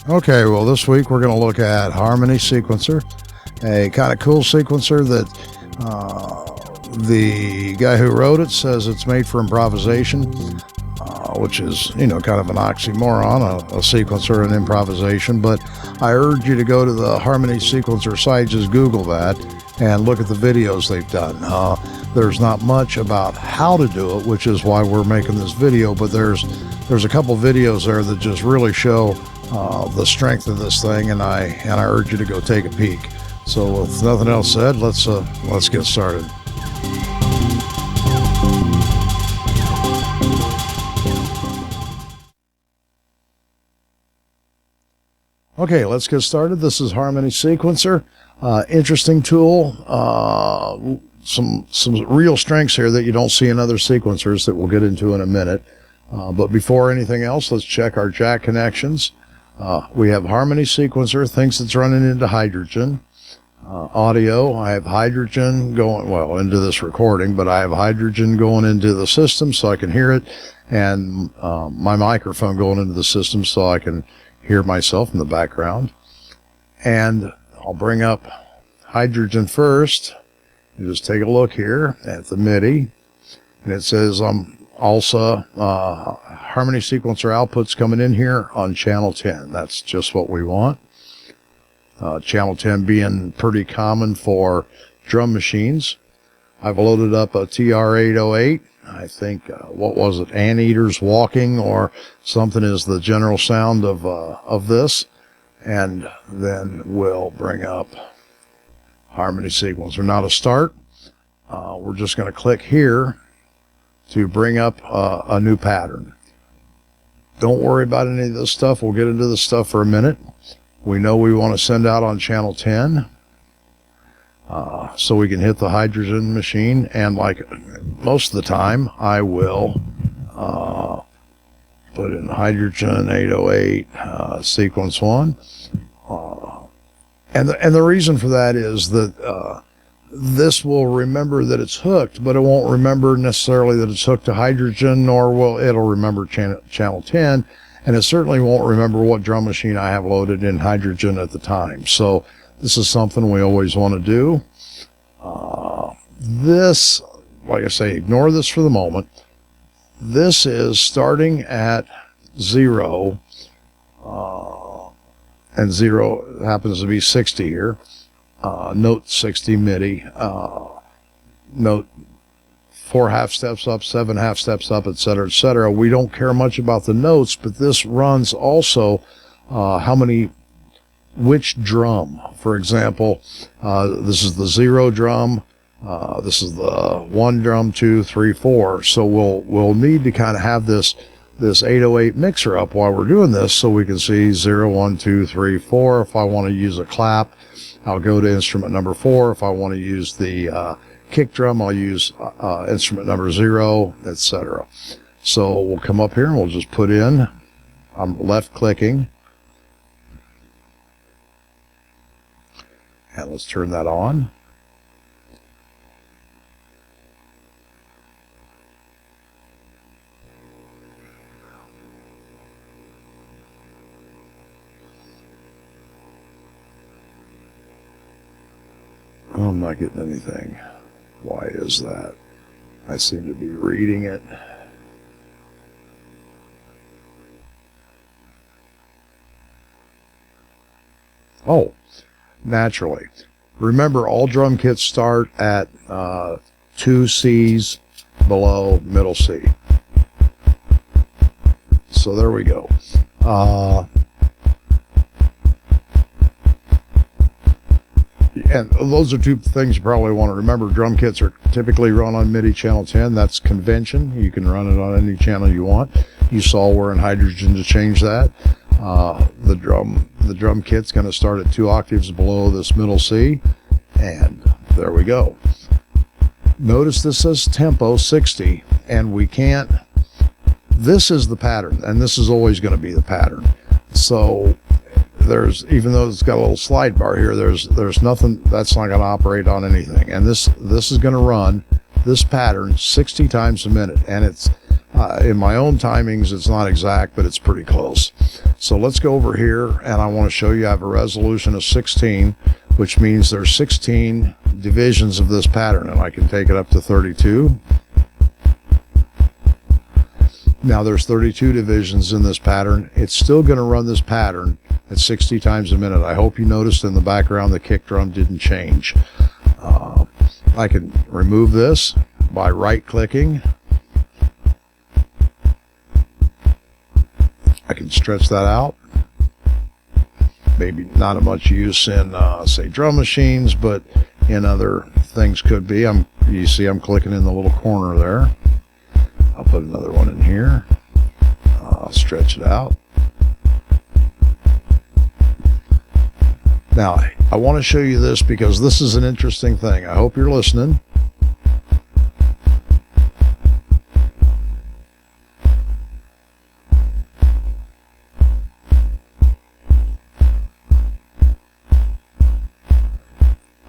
Okay, well, this week we're going to look at Harmony Sequencer, a kind of cool sequencer that the guy who wrote it says it's made for improvisation, which is, kind of an oxymoron, a sequencer and improvisation. But I urge you to go to the Harmony Sequencer site, just Google that, and look at the videos they've done. There's not much about how to do it, which is why we're making this video, but there's a couple videos there that just really show the strength of this thing, and I urge you to go take a peek. So with nothing else said, let's get started. Okay, let's get started. This is Harmony Sequencer. Interesting tool. Some real strengths here that you don't see in other sequencers that we'll get into in a minute. But before anything else, let's check our jack connections. We have Harmony Sequencer, thinks it's running into hydrogen. Audio, I have hydrogen going, into this recording, but I have hydrogen going into the system so I can hear it, and my microphone going into the system so I can hear myself in the background. And I'll bring up hydrogen first. You just take a look here at the MIDI, and it says also Harmony Sequencer outputs coming in here on channel 10. That's just what we want. Channel 10 being pretty common for drum machines. I've loaded up a TR-808. I think, what was it, Anteaters Walking or something is the general sound of this. And then we'll bring up Harmony Sequencer. Now to start, we're just going to click here to bring up a new pattern. Don't worry about any of this stuff. We'll get into this stuff for a minute. We know we want to send out on channel 10. So we can hit the hydrogen machine, and like most of the time I will put in hydrogen 808 sequence 1, and the reason for that is that this will remember that it's hooked, but it won't remember necessarily that it's hooked to hydrogen, nor it'll remember channel 10, and it certainly won't remember what drum machine I have loaded in hydrogen at the time. So this is something we always want to do. This, like I say, ignore this for the moment. This is starting at 0, and 0 happens to be 60 here. Note 60 MIDI, note 4 half steps up, 7 half steps up, etc., etc. We don't care much about the notes, but this runs also which drum. For example, this is the 0 drum, this is the 1 drum, 2, 3, 4. So we'll need to kind of have this 808 mixer up while we're doing this, so we can see 0, 1, 2, 3, 4. If I want to use a clap, I'll go to instrument number 4. If I want to use the kick drum, I'll use instrument number 0, etc. So we'll come up here and we'll just put in, I'm left clicking, and let's turn that on. Oh, I'm not getting anything. Why is that? I seem to be reading it. Oh, naturally. Remember, all drum kits start at 2 C's below middle C. So there we go. And those are two things you probably want to remember. Drum kits are typically run on MIDI channel 10. That's convention. You can run it on any channel you want. You saw we're in hydrogen to change that. The drum kit's going to start at 2 octaves below this middle C, and there we go. Notice this says tempo 60, and we can't. This is the pattern, and this is always going to be the pattern. So there's, even though it's got a little slide bar here, there's nothing that's not going to operate on anything. And this is going to run this pattern 60 times a minute, and it's In my own timings, it's not exact, but it's pretty close. So let's go over here, and I want to show you I have a resolution of 16, which means there's 16 divisions of this pattern, and I can take it up to 32. Now there's 32 divisions in this pattern. It's still going to run this pattern at 60 times a minute. I hope you noticed in the background the kick drum didn't change. I can remove this by right-clicking. I can stretch that out. Maybe not a much use in, say, drum machines, but in other things could be. You see I'm clicking in the little corner there. I'll put another one in here. I'll stretch it out. Now, I want to show you this because this is an interesting thing. I hope you're listening.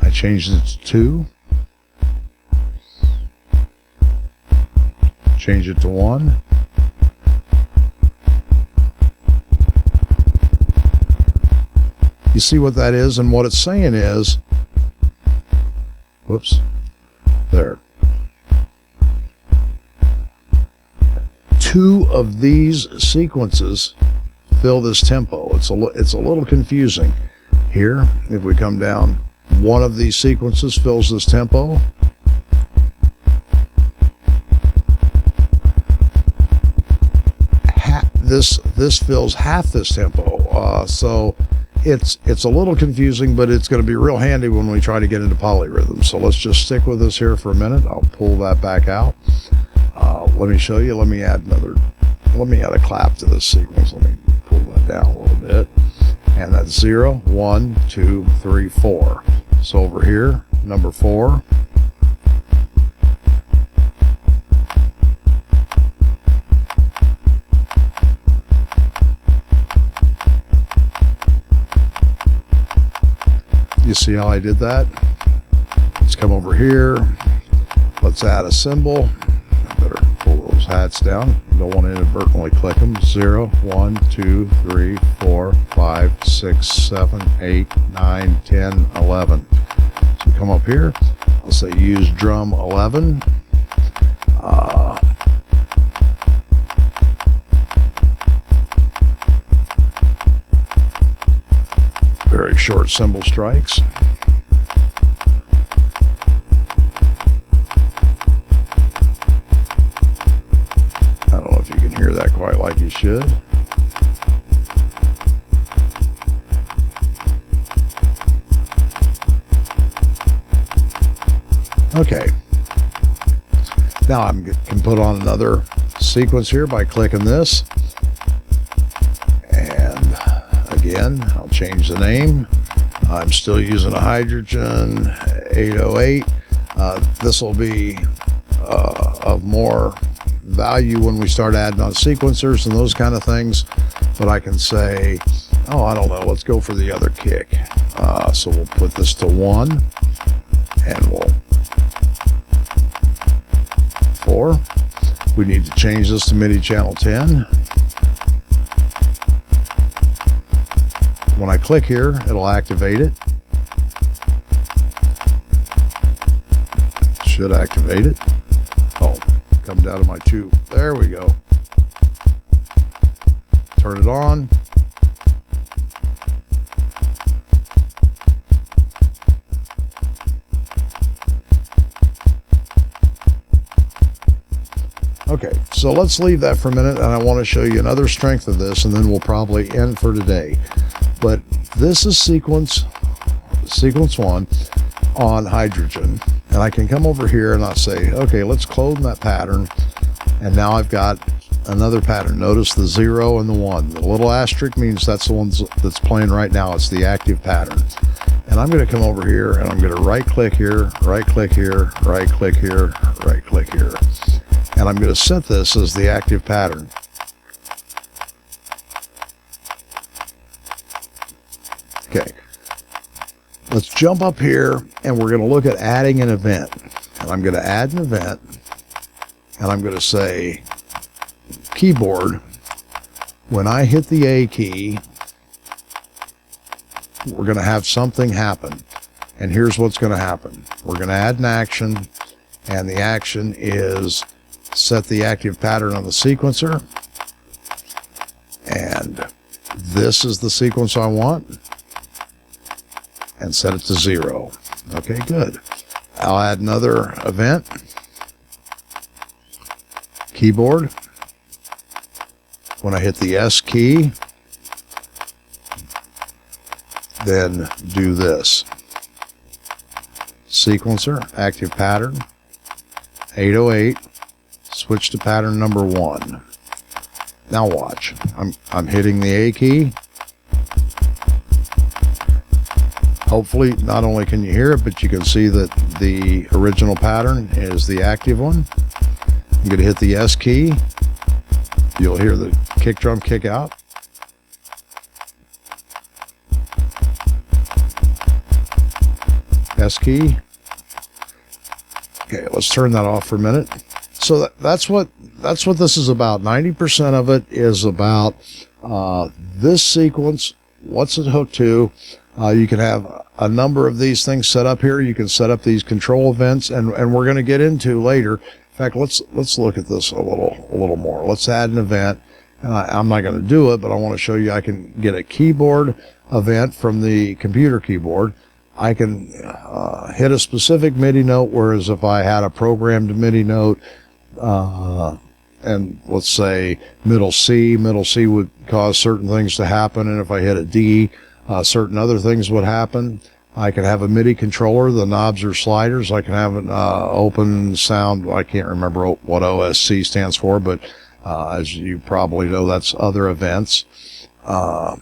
I changed it to 2. Change it to 1. You see what that is, and what it's saying is, whoops, there. 2 of these sequences fill this tempo. It's a little confusing. Here, if we come down, 1 of these sequences fills this tempo. This fills half this tempo. So it's a little confusing, but it's going to be real handy when we try to get into polyrhythms. So let's just stick with this here for a minute. I'll pull that back out. Let me show you. Let me add a clap to this sequence. Let me pull that down a little bit. And that's 0, 1, 2, 3, 4. So over here, number 4. You see how I did that? Let's come over here. Let's add a symbol. I better pull those hats down. Don't want to inadvertently click them. 0, 1, 2, 3, 4, 5, 6, 7, 8, 9, 10, 11. So come up here. I'll say use drum 11. Very short cymbal strikes. I don't know if you can hear that quite like you should. Okay. Now I can put on another sequence here by clicking this. And again, I'll change the name. I'm still using a hydrogen 808. This will be of more value when we start adding on sequencers and those kind of things. But I can say, oh, I don't know, let's go for the other kick. So we'll put this to 1 and we'll 4. We need to change this to MIDI channel 10. When I click here, it'll activate it. Should activate it. Oh, come down to my 2. There we go. Turn it on. Okay, so let's leave that for a minute, and I want to show you another strength of this, and then we'll probably end for today. But this is sequence 1 on hydrogen, and I can come over here and I'll say, okay, let's clone that pattern, and now I've got another pattern. Notice the 0 and the 1. The little asterisk means that's the one that's playing right now. It's the active pattern. And I'm going to come over here, and I'm going to right-click here, right-click here, right-click here, right-click here. And I'm going to set this as the active pattern. Okay, let's jump up here, and we're going to look at adding an event. And I'm going to add an event, and I'm going to say keyboard, when I hit the A key, we're going to have something happen. And here's what's going to happen. We're going to add an action, and the action is set the active pattern on the sequencer. And this is the sequence I want. And set it to 0. Okay, good. I'll add another event. Keyboard. When I hit the S key, then do this. Sequencer, active pattern, 808, switch to pattern number 1. Now watch. I'm hitting the A key. Hopefully, not only can you hear it, but you can see that the original pattern is the active one. I'm going to hit the S key. You'll hear the kick drum kick out. S key. Okay, let's turn that off for a minute. So that's what this is about. 90% of it is about this sequence. What's it hooked to? You can have a number of these things set up here. You can set up these control events, and we're going to get into later. In fact, let's look at this a little more. Let's add an event. I'm not going to do it, but I want to show you I can get a keyboard event from the computer keyboard. I can hit a specific MIDI note, whereas if I had a programmed MIDI note, and let's say middle C would cause certain things to happen, and if I hit a D, certain other things would happen. I can have a MIDI controller. The knobs are sliders. I can have an open sound. I can't remember what OSC stands for, but as you probably know, that's other events. So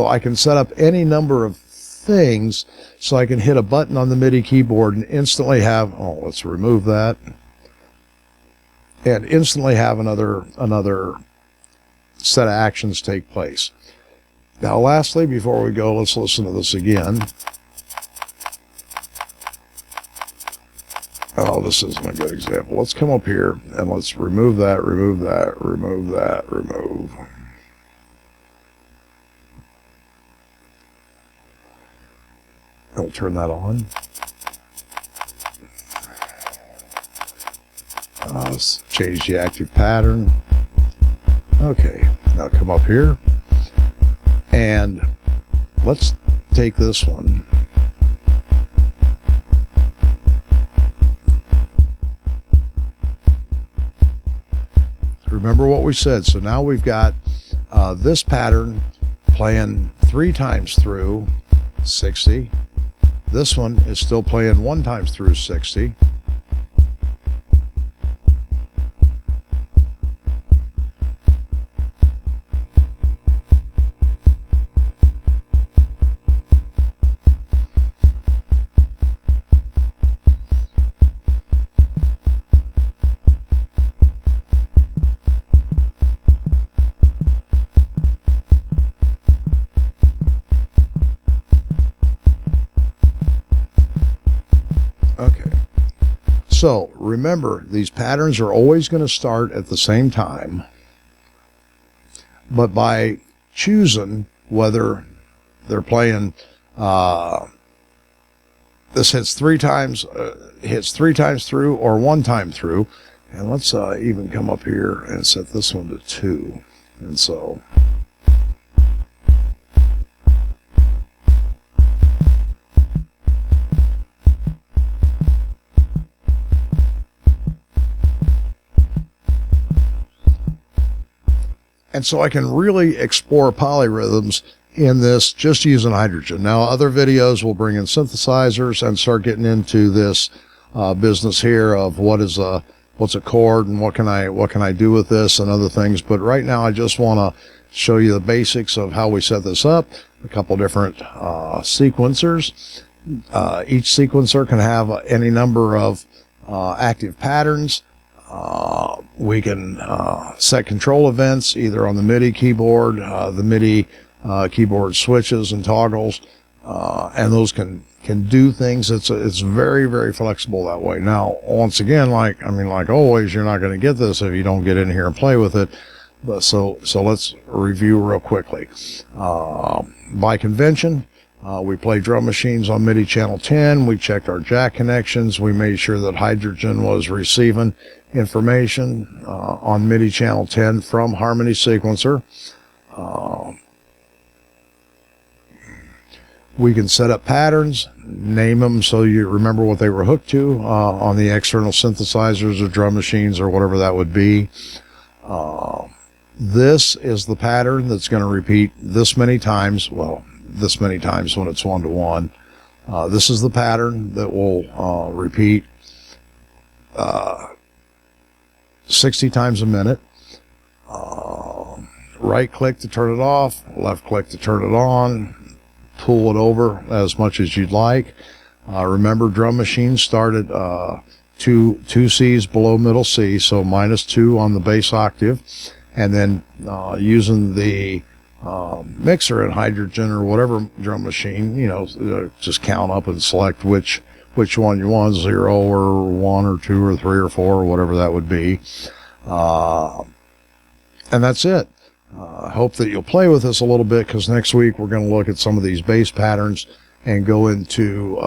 I can set up any number of things, so I can hit a button on the MIDI keyboard and instantly have, let's remove that, and instantly have another set of actions take place. Now lastly, before we go, let's listen to this again. This isn't a good example. Let's come up here and let's remove that, remove that, remove that, remove. I'll turn that on. Let's change the active pattern. Okay, now come up here and let's take this one. Remember what we said. So now we've got this pattern playing 3 times through 60. This one is still playing 1 time through 60. Okay, so remember, these patterns are always going to start at the same time, but by choosing whether they're playing, this hits 3 times through or 1 time through, and let's even come up here and set this one to 2, and so. And so I can really explore polyrhythms in this just using hydrogen. Now, other videos will bring in synthesizers and start getting into this business here of what's a chord and what can I do with this and other things. But right now, I just want to show you the basics of how we set this up. A couple different sequencers. Each sequencer can have any number of active patterns. We can set control events either on the MIDI keyboard, the MIDI keyboard switches and toggles. and those can do things. It's very, very flexible that way. Now, once again, like always, you're not going to get this if you don't get in here and play with it. But so let's review real quickly. By convention, we play drum machines on MIDI channel 10. We checked our jack connections. We made sure that hydrogen was receiving information on MIDI channel 10 from Harmony Sequencer. We can set up patterns, name them so you remember what they were hooked to on the external synthesizers or drum machines or whatever that would be. This is the pattern that's going to repeat this many times. Well, this many times when it's 1-to-1. This is the pattern that will repeat 60 times a minute. Right click to turn it off, left click to turn it on, pull it over as much as you'd like. Remember, drum machines start at two C's below middle C, so -2 on the bass octave, and then using the mixer and hydrogen or whatever drum machine, just count up and select which one you want, 0 or 1 or 2 or 3 or 4 or whatever that would be. And that's it. I hope that you'll play with this a little bit, because next week we're going to look at some of these bass patterns and go into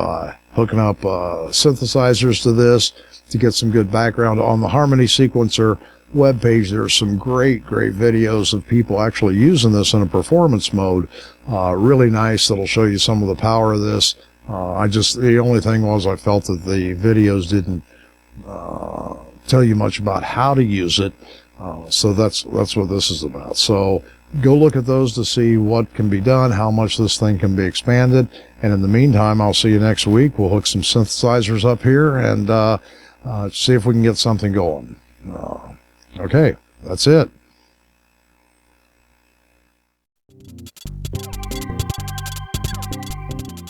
hooking up synthesizers to this to get some good background. On the Harmony Sequencer webpage, there are some great videos of people actually using this in a performance mode. Really nice. That'll show you some of the power of this. The only thing was I felt that the videos didn't tell you much about how to use it. So that's what this is about. So go look at those to see what can be done, how much this thing can be expanded. And in the meantime, I'll see you next week. We'll hook some synthesizers up here and see if we can get something going. Okay, that's it.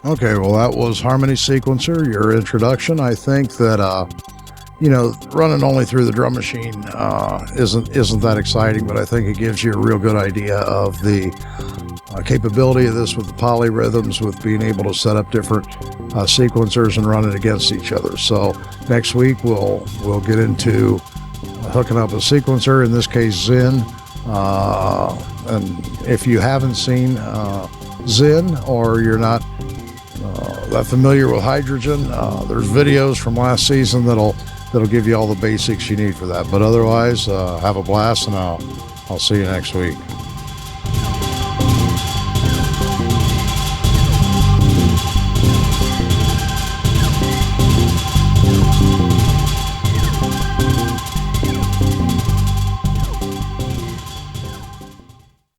Okay, well, that was Harmony Sequencer, your introduction. I think that running only through the drum machine isn't that exciting, but I think it gives you a real good idea of the capability of this with the polyrhythms, with being able to set up different sequencers and run it against each other. So next week we'll get into hooking up a sequencer, in this case Zen. And if you haven't seen Zen, or you're not that familiar with hydrogen, there's videos from last season that'll give you all the basics you need for that. But otherwise, have a blast, and I'll see you next week.